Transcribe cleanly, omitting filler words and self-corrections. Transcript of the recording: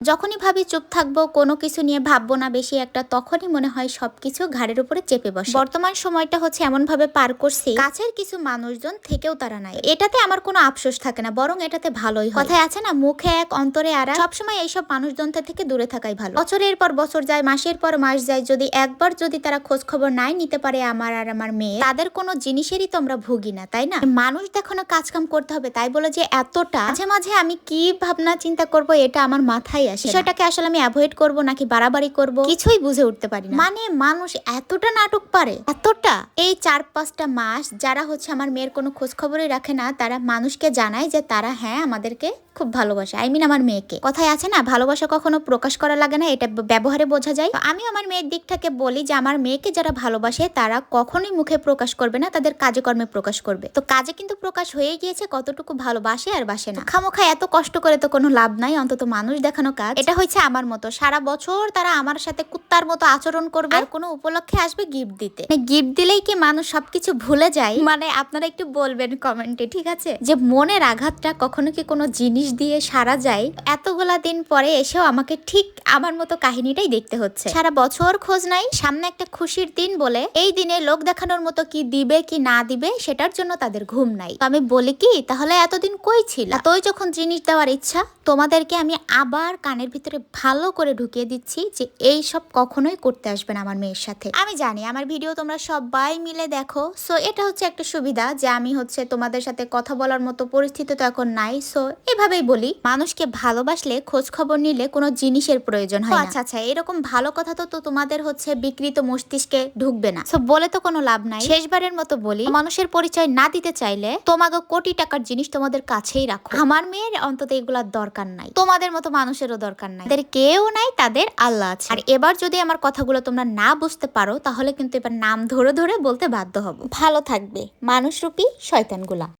যখনই ভাবি চুপ থাকবো, কোনো কিছু নিয়ে ভাববো না বেশি একটা, তখনই মনে হয় সবকিছু ঘাড়ের উপরে চেপে বসে। বর্তমান সময়টা হচ্ছে এমন ভাবে পার করছি, কাছের কিছু মানুষজন থেকেও তারা নাই। এটাতে আমার কোনো আফসোস থাকে না, বরং এটাতে ভালোই হয়। কথায় আছে না, মুখে এক অন্তরে আর। সবসময় এইসব মানুষজন থেকে দূরে থাকাই ভালো। বছরের পর বছর যায়, মাসের পর মাস যায়, যদি একবার যদি তারা খোঁজ খবর নাই নিতে পারে আমার আর আমার মেয়ে, তাদের কোনো জিনিসেরই তো আমরা ভুগি না, তাই না? মানুষ দেখানো কাজ কাম করতে হবে, তাই বলে যে এতটা মাঝে মাঝে আমি কি ভাবনা চিন্তা করব, এটা আমার মাথায় আসে। বিষয়টাকে আসলে আমি অ্যাভয়েড করব নাকি বাড়াবাড়ি করব, কিছুই বুঝে উঠতে পারি না। মানে মানুষ এতটা নাটক পারে, এতটা। এই 4-5টা মাস যারা হচ্ছে আমার মেয়ের কোনো খোঁজ খবরই রাখে না, তারা মানুষকে জানায় যে তারা হ্যাঁ আমাদেরকে খুব ভালোবাসে, আমার মেয়েকে। কথায় আছে না, ভালোবাসা কখনো প্রকাশ করা লাগে না, এটা ব্যবহারে বোঝা যায়। আমি আমার মেয়ের দিক থেকে বলি যে আমার মেয়েকে যারা ভালোবাসে তারা কখনোই মুখে প্রকাশ করবে না, তাদের কাজে কর্মে প্রকাশ করবে। তো কাজে কিন্তু প্রকাশ হয়ে গিয়েছে, কতটুকু ভালোবাসে আর বাসে না। খামোখা এত কষ্ট করে তো কোনো লাভ নাই, অন্তত মানুষ দেখানো কাজ। এটা হচ্ছে আমার মতো, সারা বছর তারা আমার সাথে কুত্তার মতো আচরণ করবে, আর কোনো উপলক্ষে আসবে গিফট দিতে। গিফট দিলেই কি মানুষ সবকিছু ভুলে যায়? মানে আপনারা একটু বলবেন কমেন্টে, ঠিক আছে, যে মনের আঘাতটা কখনো কি কোনো জিনিস দিয়ে সারা যায়? এতগুলা দিন পরে এসেও আমাকে ঠিক আমার মতো কাহিনীটাই দেখতে হচ্ছে। সারা বছর খোঁজ নাই, সামনে একটা খুশির দিন বলে এই দিনে লোক দেখানোর মতো কি দিবে কি না দিবে সেটার জন্য তাদের ঘুম নাই। তো আমি বলি কি, তাহলে এতদিন কই ছিল? তোই যখন জিনিস দেওয়ার ইচ্ছা, তোমাদেরকে আমি আবার কানের ভিতরে ভালো করে ঢুকিয়ে দিচ্ছি যে এই সব কখনোই করতে আসবে না আমার মেয়ের সাথে। আমি জানি আমার ভিডিও তোমরা সবাই মিলে দেখো, সো এটা হচ্ছে একটা সুবিধা যে আমি হচ্ছে তোমাদের সাথে কথা বলার মতো পরিস্থিতি তো এখন নাই। সো এভাবেই বলি, মানুষকে ভালোবাসলে খোঁজ খবর নিলে কোনো জিনিসের প্রয়োজন হয় না। আচ্ছা আচ্ছা, এরকম ভালো কথা তো তোমাদের হচ্ছে বিকৃত মস্তিষ্কে ঢুকবে না, সো বলে তো কোনো লাভ নাই। শেষবারের মতো বলি, মানুষের পরিচয় না দিতে চাইলে তোমাকে কোটি টাকার জিনিস তোমাদের কাছেই রাখো। আমার মেয়ের অন্তত এগুলার দরকার নাই, তোমাদের মতো মানুষেরও দরকার নাই। তাদের কেউ নাই, তাদের আল্লাহ আছে। আর এবার যদি আমার কথাগুলো তোমরা না বুঝতে পারো, তাহলে কিন্তু এবার নাম ধরে ধরে বলতে বাধ্য হব। ভালো থাকবে মানুষরূপী শয়তানগুলা।